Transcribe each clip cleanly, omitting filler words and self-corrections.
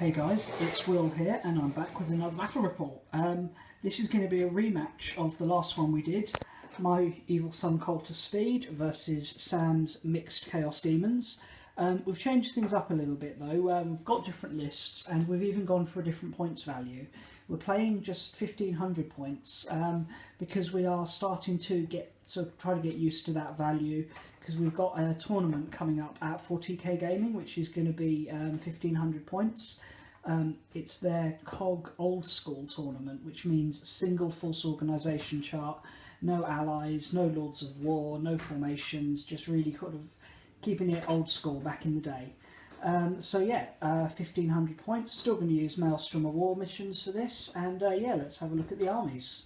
Hey guys, it's Will here and I'm back with another battle report. This is going to be a rematch of the last one we did, my Evil Sun Cult of Speed versus Sam's Mixed Chaos Daemons. We've changed things up a little bit though. We've got different lists and we've even gone for a different points value. We're playing just 1500 points because we are starting to try to get used to that value, because we've got a tournament coming up at 40k Gaming which is going to be 1500 points. It's their COG old school tournament, which means single force organisation chart, no allies, no lords of war, no formations, just really kind of keeping it old school back in the day. So yeah, 1500 points, still going to use Maelstrom of War missions for this, and yeah, let's have a look at the armies.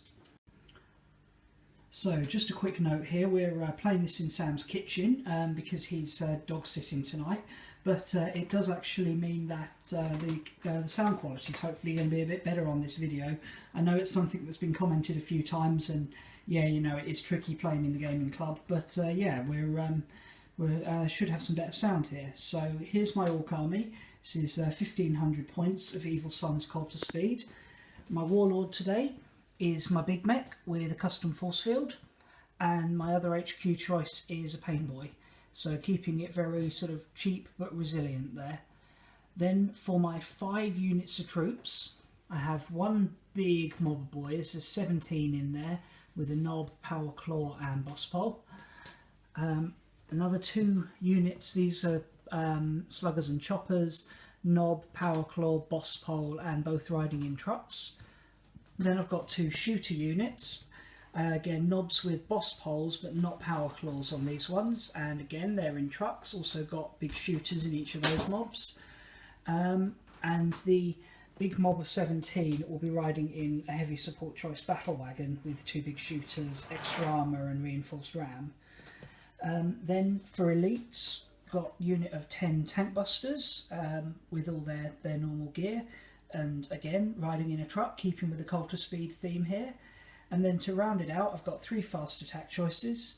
So just a quick note here, we're playing this in Sam's kitchen because he's dog sitting tonight, but it does actually mean that the sound quality is hopefully going to be a bit better on this video. I know it's something that's been commented a few times, and yeah, you know, it is tricky playing in the gaming club, but yeah, we should have some better sound here. So here's my Orc army. This is 1500 points of Evil Sun's Cult of Speed. My Warlord today is my Big Mech with a custom force field, and my other HQ choice is a Pain Boy, so keeping it very sort of cheap but resilient there. Then for my 5 units of troops, I have one big mob boy. This is 17 in there with a knob, power claw and boss pole. Another 2 units, these are sluggers and choppers, knob, power claw, boss pole and both riding in trucks. Then I've got 2 shooter units, again knobs with boss poles but not power claws on these ones, and again they're in trucks, also got big shooters in each of those mobs. And the big mob of 17 will be riding in a heavy support choice battle wagon with 2 big shooters, extra armour and reinforced ram. Then for elites, got unit of 10 tank busters with all their normal gear, and again riding in a truck, keeping with the Cult of Speed theme here. And then to round it out, I've got 3 fast attack choices,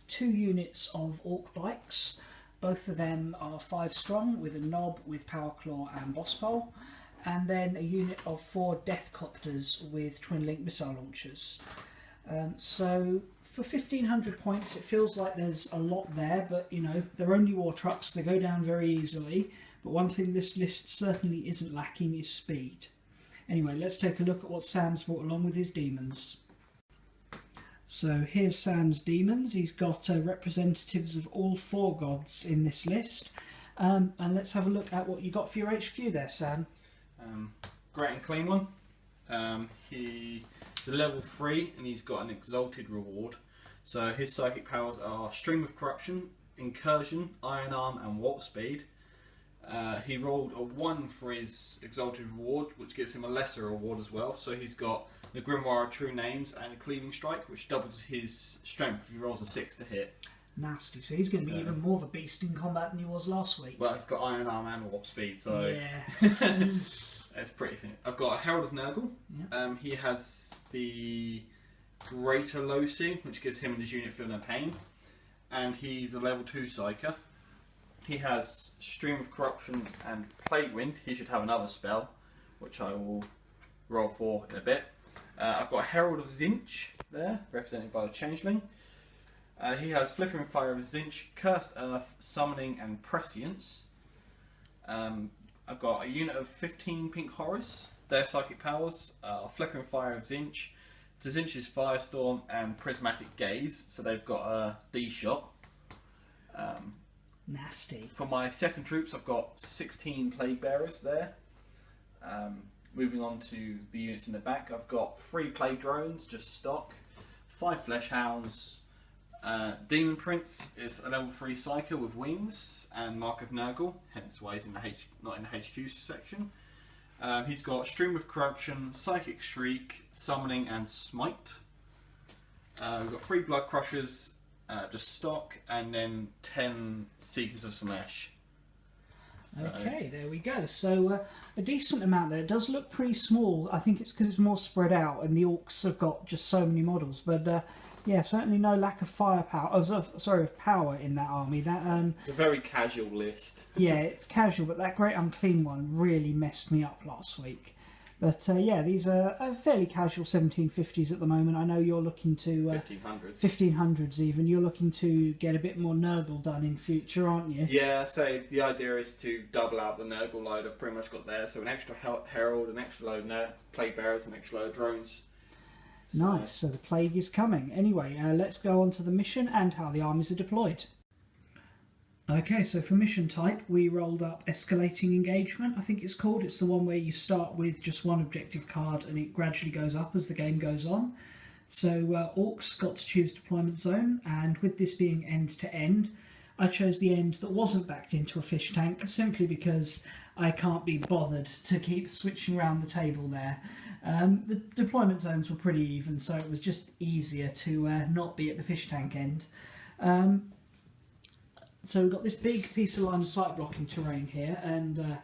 2 units of Ork bikes, both of them are 5 strong with a knob with power claw and boss pole, and then a unit of 4 death copters with twin link missile launchers. So for 1500 points it feels like there's a lot there, but you know, they're only war trucks, they go down very easily. But one thing this list certainly isn't lacking is speed. Anyway, let's take a look at what Sam's brought along with his demons. So here's Sam's demons. He's got representatives of all 4 gods in this list. And let's have a look at what you got for your HQ there, Sam. Great and clean one. He's a level 3 and he's got an exalted reward. So his psychic powers are Stream of Corruption, Incursion, Iron Arm and Warp Speed. He rolled a 1 for his exalted reward, which gives him a lesser reward as well. So he's got the Grimoire of True Names and a Cleaving Strike, which doubles his strength if he rolls a 6 to hit. Nasty. So he's going to be even more of a beast in combat than he was last week. Well, he's got Iron Arm and Warp Speed, so yeah. it's pretty thin. I've got a Herald of Nurgle. Yeah. He has the Greater Loci, which gives him and his unit Feel No Pain, and he's a level 2 Psyker. He has Stream of Corruption and Plague Wind. He should have another spell, which I will roll for in a bit. I've got a Herald of Tzeentch there, represented by the Changeling. He has Flickering Fire of Tzeentch, Cursed Earth, Summoning and Prescience. I've got a unit of 15 Pink Horrors. Their psychic powers are Flickering Fire of Tzeentch, Tzeentch's Firestorm and Prismatic Gaze, so they've got a D-shot. Nasty. For my second troops, I've got 16 Plague Bearers there. Moving on to the units in the back, I've got 3 Plague Drones, just stock, 5 Flesh Hounds. Demon Prince is a level 3 Psyker with wings and Mark of Nurgle, hence why he's in the not in the HQ section. He's got Stream of Corruption, Psychic Shriek, Summoning and Smite. We've got 3 Blood Crushers, just stock, and then 10 Seekers of Slanesh. So. Okay, there we go. So a decent amount there. It does look pretty small. I think it's because it's more spread out and the Orks have got just so many models. But Yeah, certainly no lack of firepower. Of power in that army. That It's a very casual list. yeah, it's casual, but that Great Unclean one really messed me up last week. But yeah, these are fairly casual 1750s at the moment. I know you're looking to 1500s. 1500s even. You're looking to get a bit more Nurgle done in future, aren't you? Yeah, so the idea is to double out the Nurgle load. I've pretty much got there. So an extra Herald, an extra load Plague Bearers, an extra load of drones. Nice, so the plague is coming. Anyway, let's go on to the mission and how the armies are deployed. Okay, so for mission type, we rolled up Escalating Engagement, I think it's called. It's the one where you start with just one objective card and it gradually goes up as the game goes on. So Orks got to choose deployment zone, and with this being end to end, I chose the end that wasn't backed into a fish tank, simply because I can't be bothered to keep switching around the table there. The deployment zones were pretty even, so it was just easier to not be at the fish tank end. So we've got this big piece of line of sight blocking terrain here, and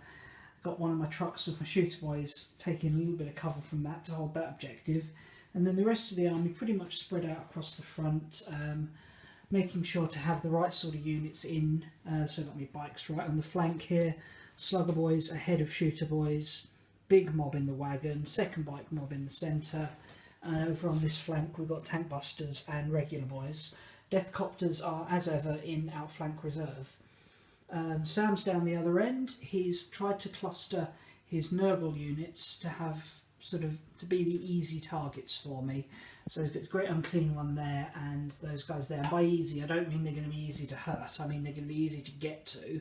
got one of my trucks with my shooter boys taking a little bit of cover from that to hold that objective. And then the rest of the army pretty much spread out across the front, making sure to have the right sort of units in, so that my bikes right on the flank here, slugger boys ahead of shooter boys, big mob in the wagon, second bike mob in the centre, and over on this flank we've got tank busters and regular boys. Death copters are, as ever, in outflank reserve. Sam's down the other end. He's tried to cluster his Nurgle units to have to be the easy targets for me. So he's got a Great Unclean one there and those guys there. And by easy, I don't mean they're going to be easy to hurt. I mean they're going to be easy to get to,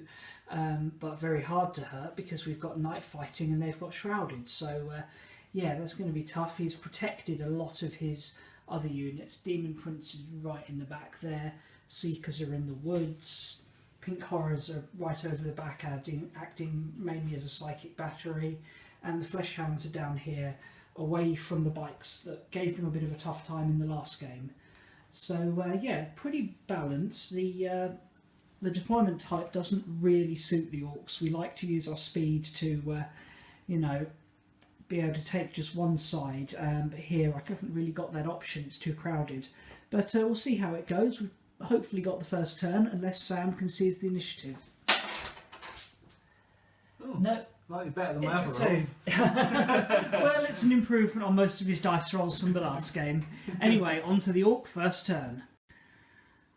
but very hard to hurt because we've got night fighting and they've got shrouded. So yeah, that's going to be tough. He's protected a lot of his other units. Demon Prince is right in the back there. Seekers are in the woods. Pink Horrors are right over the back, acting mainly as a psychic battery. And the Fleshhounds are down here, away from the bikes that gave them a bit of a tough time in the last game. So yeah, pretty balanced. The deployment type doesn't really suit the Orks. We like to use our speed to, you know, be able to take just one side, but here I haven't really got that option, it's too crowded. But we'll see how it goes. We've hopefully got the first turn, unless Sam can seize the initiative. Oh, no, slightly better than my it's other a rolls. 2. Well, it's an improvement on most of his dice rolls from the last game. Anyway, on to the Orc first turn.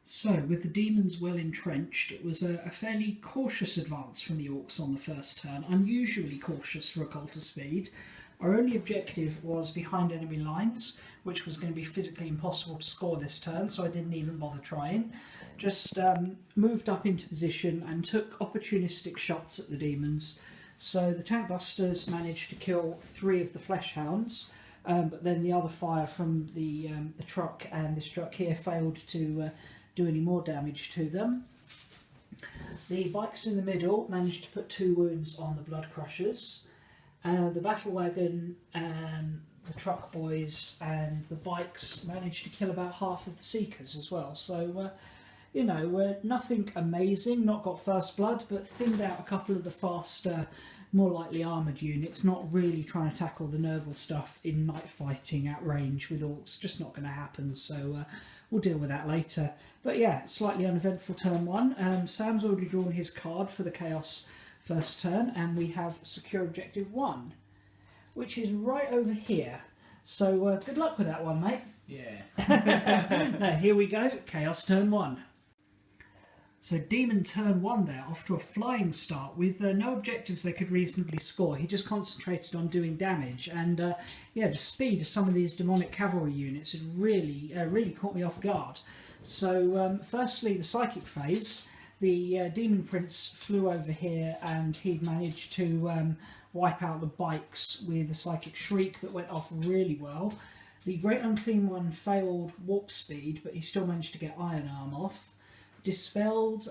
So, with the demons well entrenched, it was a fairly cautious advance from the Orcs on the first turn, unusually cautious for a cult of speed. Our only objective was behind enemy lines, which was going to be physically impossible to score this turn, so I didn't even bother trying. Just moved up into position and took opportunistic shots at the demons. So the tank busters managed to kill 3 of the Fleshhounds, but then the other fire from the truck and this truck here failed to do any more damage to them. The bikes in the middle managed to put 2 wounds on the Blood Crushers. The battle wagon and the truck boys and the bikes managed to kill about half of the Seekers as well. So, you know, nothing amazing, not got first blood, but thinned out a couple of the faster, more lightly armoured units, not really trying to tackle the Nurgle stuff in night fighting at range with Orcs, just not going to happen, so we'll deal with that later. But yeah, slightly uneventful turn 1. Sam's already drawn his card for the Chaos first turn, and we have secure objective 1, which is right over here. So good luck with that one, mate. Yeah. Now, here we go, Chaos turn 1. So Demon turn 1 there, off to a flying start with no objectives they could reasonably score. He just concentrated on doing damage, and yeah, the speed of some of these demonic cavalry units had really caught me off guard. So firstly, the psychic phase. The Demon Prince flew over here and he'd managed to wipe out the bikes with a psychic shriek that went off really well. The Great Unclean one failed warp speed, but he still managed to get Iron Arm off. Dispelled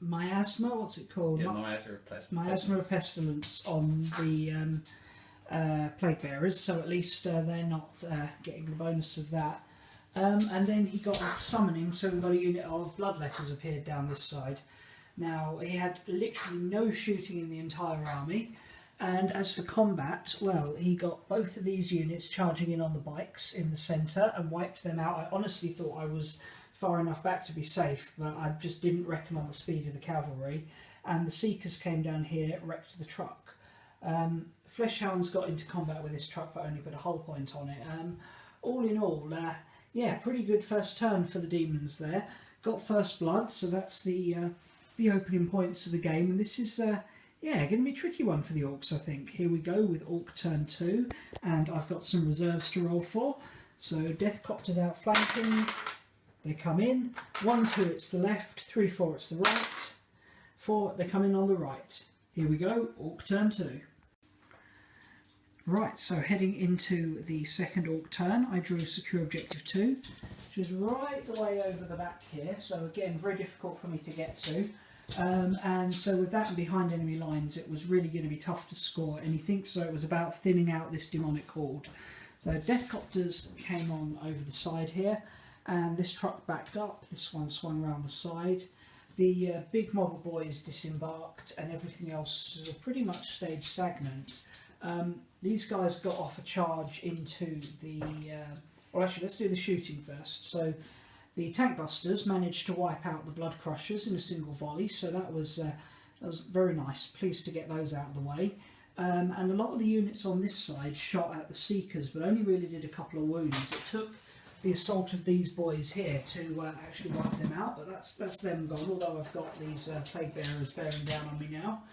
miasma, what's it called? Yeah, miasma of pestilence. Miasma of pestilence on the Plague Bearers, so at least they're not getting the bonus of that. And then he got off summoning, so we've got a unit of Bloodletters appeared down this side. Now, he had literally no shooting in the entire army. And as for combat, well, he got both of these units charging in on the bikes in the centre and wiped them out. I honestly thought I was far enough back to be safe, but I just didn't reckon on the speed of the cavalry. And the Seekers came down here, wrecked the truck. Fleshhounds got into combat with this truck, but only put a hull point on it. All in all, yeah, pretty good first turn for the Demons there. Got first blood, so that's the opening points of the game. And this is, yeah, going to be a tricky one for the Orks, I think. Here we go with Ork turn 2, and I've got some reserves to roll for. So Deathcopter's out flanking. They come in. 1, 2, it's the left. 3, 4, it's the right. 4, they come in on the right. Here we go, Ork turn 2. Right, so heading into the second Ork turn, I drew secure objective 2, which is right the way over the back here. So again, very difficult for me to get to. And so with that and behind enemy lines, it was really going to be tough to score anything. So it was about thinning out this demonic horde. So Deathcopters came on over the side here, and this truck backed up. This one swung around the side. The big mob of boys disembarked, and everything else pretty much stayed stagnant. These guys got off a charge into the... well, actually, let's do the shooting first. So the tank busters managed to wipe out the blood crushers in a single volley, so that was very nice. Pleased to get those out of the way. And a lot of the units on this side shot at the Seekers, but only really did a couple of wounds. It took the assault of these boys here to actually wipe them out, but that's them gone, although I've got these plague bearers bearing down on me now.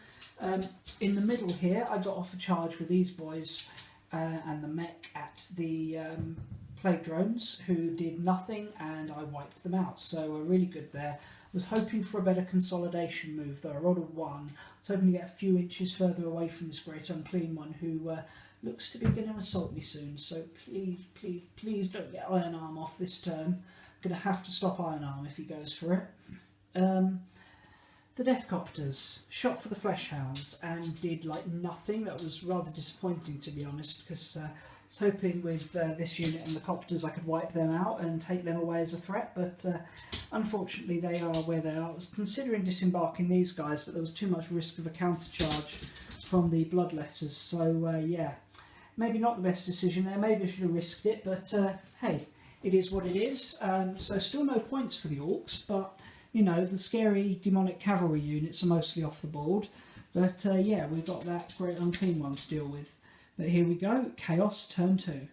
In the middle here, I got off a charge with these boys and the mech at the plague drones, who did nothing, and I wiped them out. So really good there. Was hoping for a better consolidation move though. I rolled a 1. I was hoping to get a few inches further away from this great unclean one, who looks to be going to assault me soon. So please, please, please don't get Iron Arm off this turn. I'm going to have to stop Iron Arm if he goes for it. The Deathcopters shot for the Fleshhounds and did like nothing. That was rather disappointing, to be honest, because I was hoping with this unit and the Copters I could wipe them out and take them away as a threat, but unfortunately they are where they are. I was considering disembarking these guys, but there was too much risk of a countercharge from the Bloodletters, so yeah, maybe not the best decision there. Maybe I should have risked it, but hey, it is what it is. So still no points for the Orks, but you know, the scary demonic cavalry units are mostly off the board. But yeah, we've got that great unclean one to deal with. But here we go, Chaos turn 2.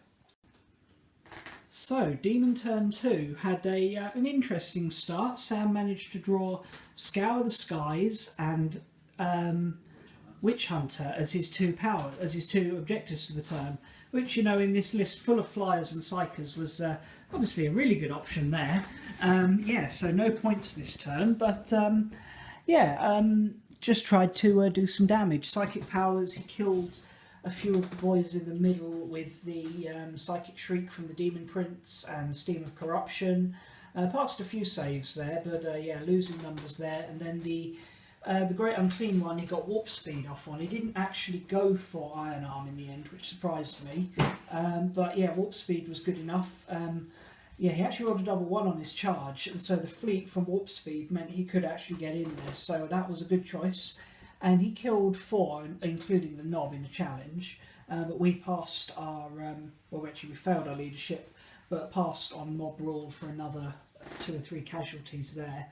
So, Demon turn 2 had an interesting start. Sam managed to draw Scour the Skies and Witch Hunter as his two objectives for the turn, which, you know, in this list full of flyers and psychers was obviously a really good option there. Yeah, so no points this turn, but yeah, just tried to do some damage. Psychic powers, he killed a few of the boys in the middle with the Psychic Shriek from the Demon Prince and Steam of Corruption. Passed a few saves there, but yeah, losing numbers there. And then the Great Unclean one, he got Warp Speed off on. He didn't actually go for Iron Arm in the end, which surprised me. But yeah, Warp Speed was good enough. Yeah, he actually rolled a double 1 on his charge, and so the fleet from Warp Speed meant he could actually get in there, so that was a good choice. And he killed 4, including the Knob, in the challenge. But we passed our, well, actually we failed our leadership, but passed on Mob Rule for another 2 or 3 casualties there.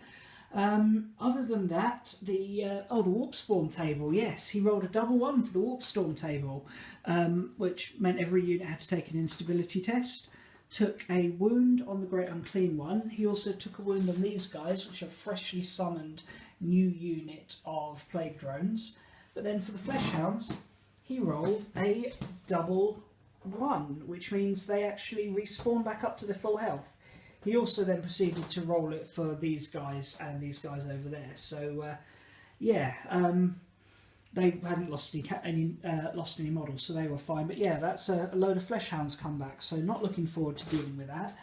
Other than that, the Warp Spawn table, yes, he rolled a double 1 for the Warp Storm table, which meant every unit had to take an instability test. Took a wound on the Great Unclean one. He also took a wound on these guys, which are freshly summoned new unit of Plague Drones. But then for the Fleshhounds, he rolled a double 1, which means they actually respawn back up to their full health. He also then proceeded to roll it for these guys and these guys over there. So yeah, they hadn't lost any models, so they were fine. But yeah, that's a load of Fleshhounds come back, so not looking forward to dealing with that.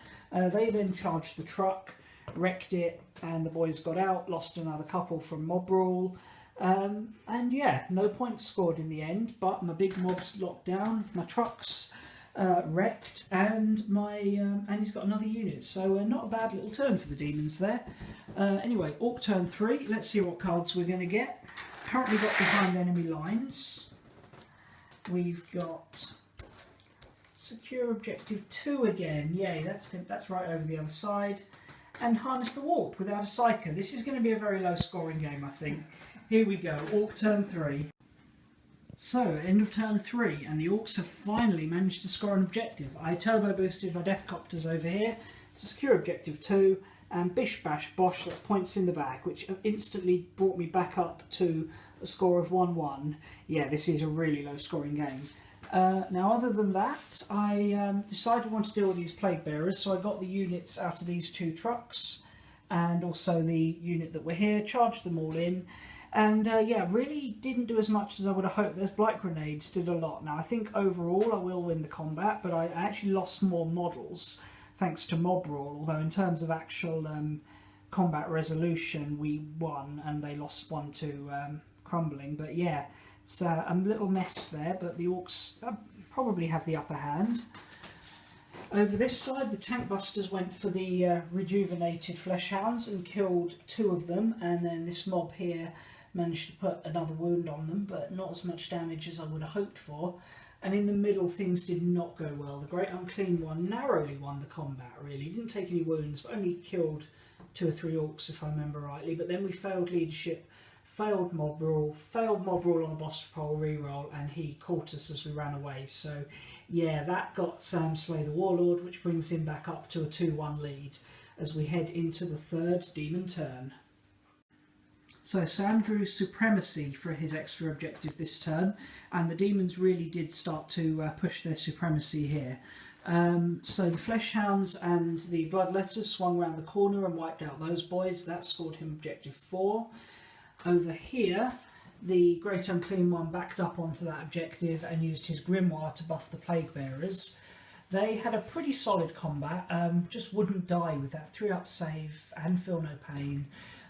They then charged the truck, wrecked it, and the boys got out, lost another couple from Mob Rule. And yeah, no points scored in the end, but my big mob's locked down, my truck's wrecked, and and he's got another unit, so not a bad little turn for the Demons there. Anyway, Ork turn 3, let's see what cards we're going to get. Currently got behind enemy lines. we've got secure objective 2 again. Yay, that's right over the other side. And harness the warp without a psyker. This is going to be a very low scoring game, I think. Here we go, Orc turn 3. So, end of turn 3, and the Orcs have finally managed to score an objective. I turbo boosted my Deathcopters over here to secure objective 2, and bish bash bosh, that's points in the back, which instantly brought me back up to a score of 1-1. Yeah, this is a really low scoring game. Now, other than that, I decided I wanted to deal with these plague bearers, so I got the units out of these 2 trucks, and also the unit that were here, charged them all in, and yeah, really didn't do as much as I would have hoped. Those blight grenades did a lot. Now, I think overall I will win the combat, but I actually lost more models thanks to mob brawl, although in terms of actual combat resolution we won and they lost 1 to crumbling. But yeah, it's a little mess there, but the Orcs probably have the upper hand. Over this side, the tank busters went for the rejuvenated flesh hounds and killed 2 of them, and then this mob here managed to put another wound on them, but not as much damage as I would have hoped for. And in the middle, things did not go well. The Great Unclean One narrowly won the combat, really. He didn't take any wounds, but only killed 2 or 3 orcs, if I remember rightly. But then we failed leadership, failed mob rule on a boss patrol reroll, and he caught us as we ran away. So yeah, that got Sam Slay the Warlord, which brings him back up to a 2-1 lead as we head into the 3rd demon turn. So Sam drew Supremacy for his extra objective this turn, and the demons really did start to push their supremacy here. So the Flesh Hounds and the Bloodletters swung around the corner and wiped out those boys. That scored him objective 4. Over here, the Great Unclean One backed up onto that objective and used his Grimoire to buff the Plague Bearers. They had a pretty solid combat, just wouldn't die with that 3-up save and feel no pain.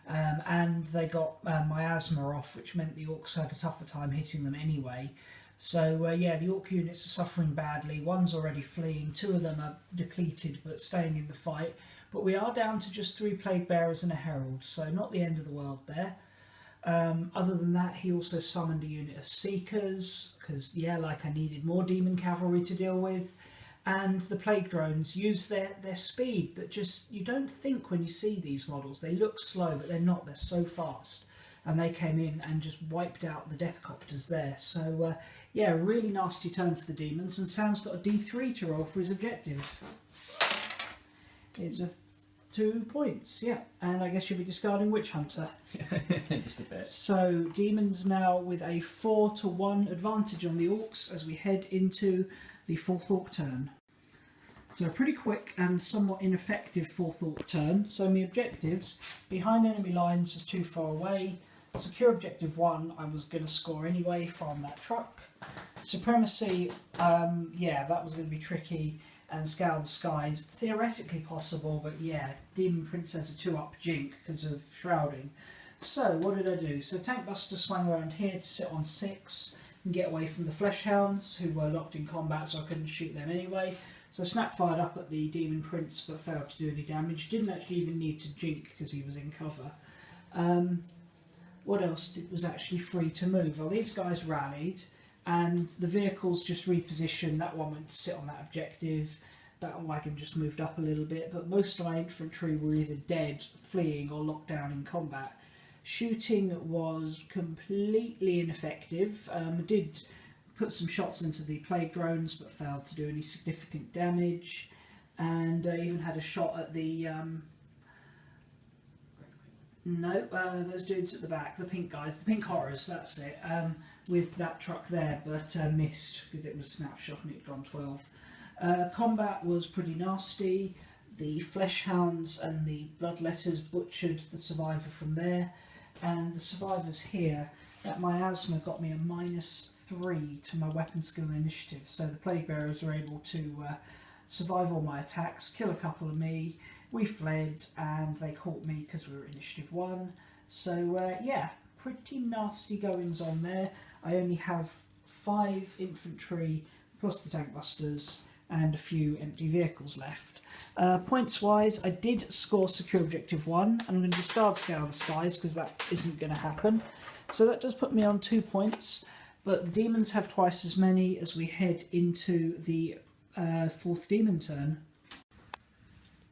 And they got miasma off, which meant the Orcs had a tougher time hitting them anyway. So yeah, the Orc units are suffering badly. 1's already fleeing, 2 of them are depleted but staying in the fight. But we are down to just 3 Plague Bearers and a Herald, so not the end of the world there. Other than that, he also summoned a unit of Seekers, because yeah, like I needed more Demon Cavalry to deal with. And the Plague Drones use their speed that just, you don't think when you see these models. They look slow, but they're not, they're so fast. And they came in and just wiped out the Deathcopters there. So yeah, really nasty turn for the demons, and Sam's got a D3 to roll for his objective. It's a 2 points, yeah. And I guess you'll be discarding Witch Hunter. Just a bit. So demons now with a 4-1 advantage on the Orcs as we head into the 4th Orc turn. So a pretty quick and somewhat ineffective 4th Orc turn. So my objectives, behind enemy lines was too far away. Secure objective 1 I was going to score anyway from that truck. Supremacy, yeah, that was going to be tricky. And Scour the Skies, theoretically possible, but yeah, Demon Prince has a 2-up jink because of Shrouding. So what did I do? So Tank Buster swung around here to sit on 6 and get away from the Flesh Hounds, who were locked in combat, so I couldn't shoot them anyway. So I snap fired up at the Demon Prince but failed to do any damage. Didn't actually even need to jink because he was in cover. What else was actually free to move? Well, these guys rallied and the vehicles just repositioned. That one went to sit on that objective. That wagon just moved up a little bit, but most of my infantry were either dead, fleeing, or locked down in combat. Shooting was completely ineffective. I did put some shots into the Plague Drones but failed to do any significant damage, and I even had a shot at the those dudes at the back, the pink guys, the pink horrors, that's it, with that truck there, but missed because it was snapshot and it had gone 12. Combat was pretty nasty. The Flesh Hounds and the Bloodletters butchered the survivor from there, and the survivors here, that miasma got me a -3 to my weapon skill initiative, so the Plague Bearers were able to survive all my attacks, kill a couple of me. We fled and they caught me because we were initiative 1. So yeah, pretty nasty goings on there. I only have 5 infantry plus the tank busters and a few empty vehicles left. Points wise, I did score secure objective 1, and I'm going to discard Scour the Skies because that isn't going to happen. So that does put me on 2 points. But the demons have twice as many as we head into the fourth demon turn.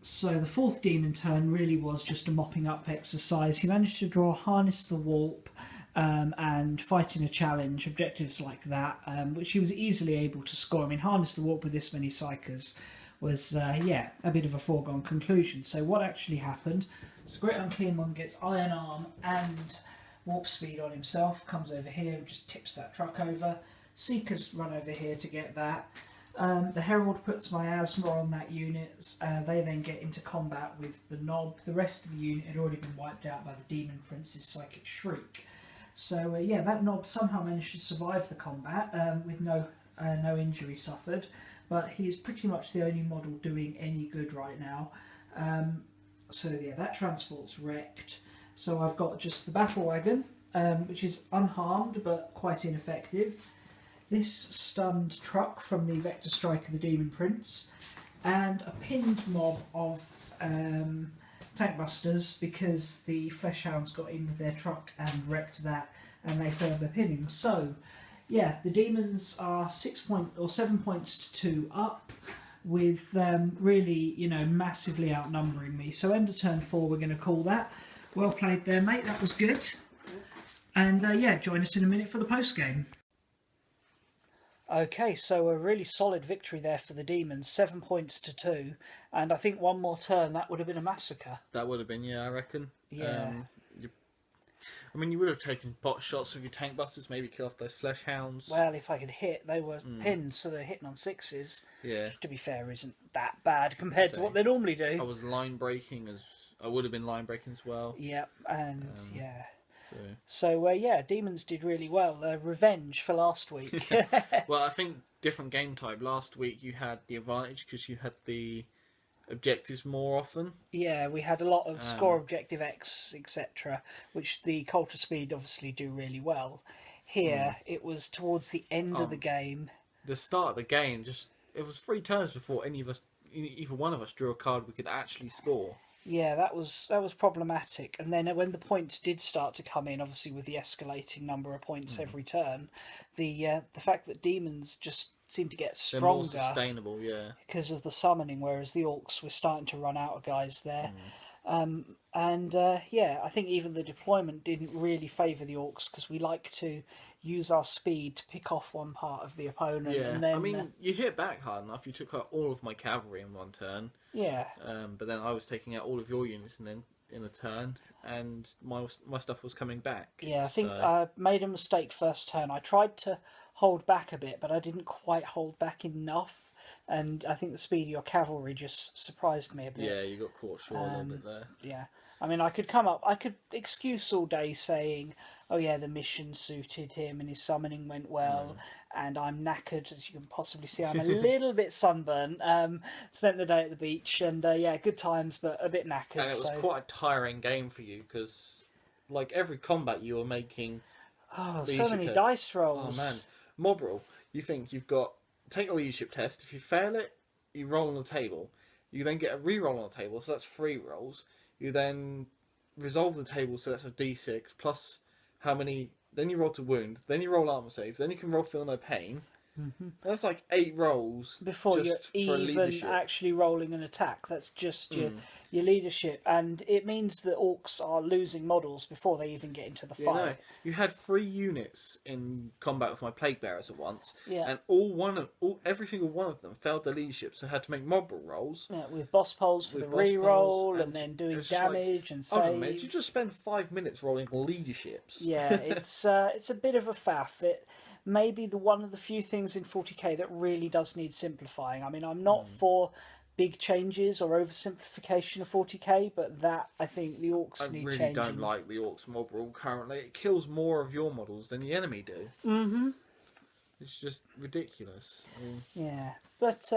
So the fourth demon turn really was just a mopping up exercise. He managed to draw Harness the Warp and Fight in a Challenge, objectives like that, which he was easily able to score. I mean, Harness the Warp with this many Psychers was, a bit of a foregone conclusion. So what actually happened? So Great Unclean One gets Iron Arm and Warp Speed on himself, comes over here, just tips that truck over. Seekers run over here to get that. The Herald puts Miasma on that unit. They then get into combat with the Knob. The rest of the unit had already been wiped out by the Demon Prince's Psychic Shriek. So that Knob somehow managed to survive the combat with no injury suffered. But he's pretty much the only model doing any good right now. That transport's wrecked. So I've got just the Battle Wagon, which is unharmed but quite ineffective. This stunned truck from the Vector Strike of the Demon Prince, and a pinned mob of tank busters because the Fleshhounds got in with their truck and wrecked that, and they failed their pinning. So, the demons are 7 points to 2 up, with really, massively outnumbering me. So end of turn 4, we're going to call that. Well played there, mate. That was good. And join us in a minute for the post game. Okay, so a really solid victory there for the Demons, 7 points to 2, and I think one more turn that would have been a massacre. That would have been, I reckon. Yeah. You would have taken pot shots with your tank busters, maybe kill off those flesh hounds. Well, if I could hit, they were pinned, so they're hitting on 6s. Yeah. Which, to be fair, isn't that bad compared to what they normally do. I was line breaking I would have been line breaking as well. Yep, and So Demons did really well. Revenge for last week. Well, I think different game type. Last week you had the advantage because you had the objectives more often. Yeah, we had a lot of score objective X, etc., which the Cult of Speed obviously do really well. Here, it was towards the end of the game. The start of the game, it was 3 turns before either one of us drew a card we could actually score. Yeah, that was problematic. And then when the points did start to come in, obviously with the escalating number of points every turn, the fact that demons just seemed to get stronger, they're more sustainable, because of the summoning, whereas the orcs were starting to run out of guys there. I think even the deployment didn't really favour the orcs because we like to use our speed to pick off one part of the opponent. Yeah, and then, I mean, you hit back hard enough. You took out all of my cavalry in one turn. Yeah. But then I was taking out all of your units in a turn, and my stuff was coming back. Yeah, I think I made a mistake first turn. I tried to hold back a bit, but I didn't quite hold back enough. And I think the speed of your cavalry just surprised me a bit. Yeah, you got caught short a little bit there. Yeah. I mean, I could excuse all day saying, oh yeah, the mission suited him and his summoning went well, and I'm knackered, as you can possibly see. I'm a little bit sunburnt. Spent the day at the beach, and good times, but a bit knackered. And it was quite a tiring game for you, because like every combat you were making... Oh, so many dice rolls. Oh man. Mob roll. You think you've got... Take a leadership test. If you fail it, you roll on the table. You then get a re-roll on the table, so that's 3 rolls. You then resolve the table, so that's a d6, plus how many... Then you roll to wound, then you roll armor saves, then you can roll feel no pain. That's like 8 rolls before just you're for even actually rolling an attack. That's just your leadership, and it means that orcs are losing models before they even get into the fight. No. You had 3 units in combat with my plague bearers at once, yeah, and every single one of them failed their leadership, so had to make mob rolls. Yeah, with boss poles for the re-roll, and then doing damage and saves. Oh, mate, you just spend 5 minutes rolling leaderships. Yeah, it's a bit of a faff. It may be one of the few things in 40k that really does need simplifying. I mean, I'm not for big changes or oversimplification of 40k, but that, I think, the orcs need changing. I really don't like the orcs mob rule currently. It kills more of your models than the enemy do. It's just ridiculous. Yeah, but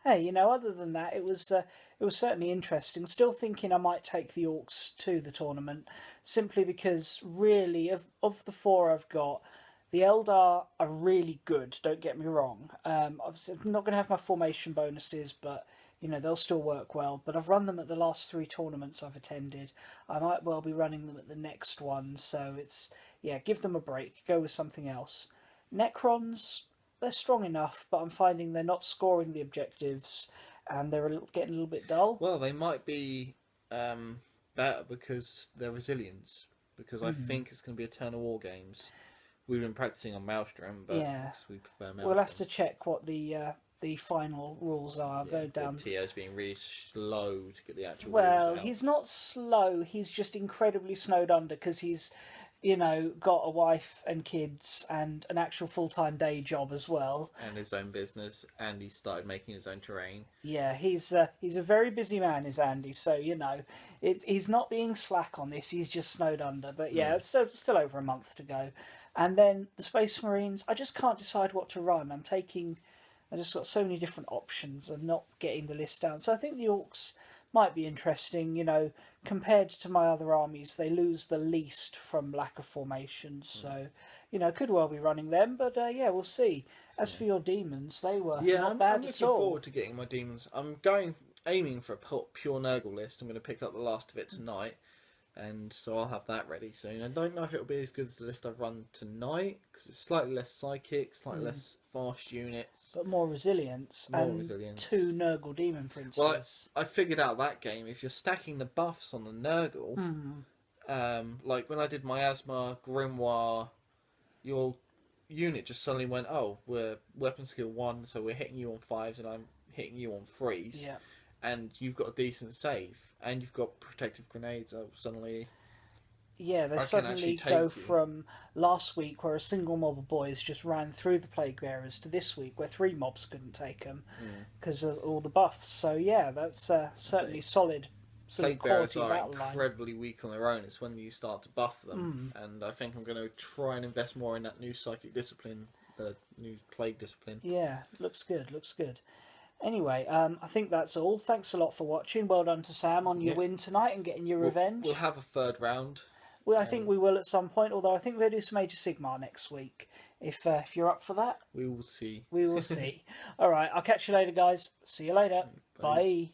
hey, other than that, it was certainly interesting. Still thinking I might take the orcs to the tournament, simply because really of the 4 I've got, the Eldar are really good, don't get me wrong. I'm not going to have my formation bonuses, but they'll still work well. But I've run them at the last 3 tournaments I've attended. I might well be running them at the next one. So it's, give them a break. Go with something else. Necrons, they're strong enough, but I'm finding they're not scoring the objectives, and they're getting a little bit dull. Well, they might be better because their resilience. Because I think it's going to be Eternal War games. We've been practicing on Maelstrom, but we prefer Maelstrom. We'll have to check what the final rules are. Go down. Tio's being really slow to get the actual. Well, rules out. he's not slow. He's just incredibly snowed under because he's, got a wife and kids and an actual full-time day job as well. And his own business, and he started making his own terrain. Yeah, he's a very busy man, is Andy. So he's not being slack on this. He's just snowed under. But yeah, it's still over a month to go. And then the Space Marines, I just can't decide what to run. I just got so many different options and not getting the list down. So I think the Orks might be interesting. Compared to my other armies, they lose the least from lack of formations. So, could well be running them. But we'll see. As for your demons, they were not bad I'm at looking all. forward to getting my demons. I'm aiming for a pure Nurgle list. I'm going to pick up the last of it tonight. And so I'll have that ready soon. I don't know if it'll be as good as the list I've run tonight, because it's slightly less psychic, slightly less fast units. But more resilience. And 2 Nurgle Demon Princes. Well, I figured out that game. If you're stacking the buffs on the Nurgle, like when I did miasma, grimoire, your unit just suddenly went, oh, we're weapon skill 1, so we're hitting you on 5s and I'm hitting you on 3s. Yeah. And you've got a decent save, and you've got protective grenades. Suddenly, they suddenly go from last week where a single mob of boys just ran through the plague bearers to this week where 3 mobs couldn't take them because of all the buffs. So that's certainly solid. Plague bearers are incredibly weak on their own. It's when you start to buff them, and I think I'm going to try and invest more in that new psychic discipline, the new plague discipline. Yeah, looks good. Anyway, I think that's all. Thanks a lot for watching. Well done to Sam on your win tonight and getting your revenge. We'll have a third round. Well, I think we will at some point, although I think we'll do some Age of Sigmar next week. If you're up for that. We will see. We will see. All right, I'll catch you later, guys. See you later. Bye.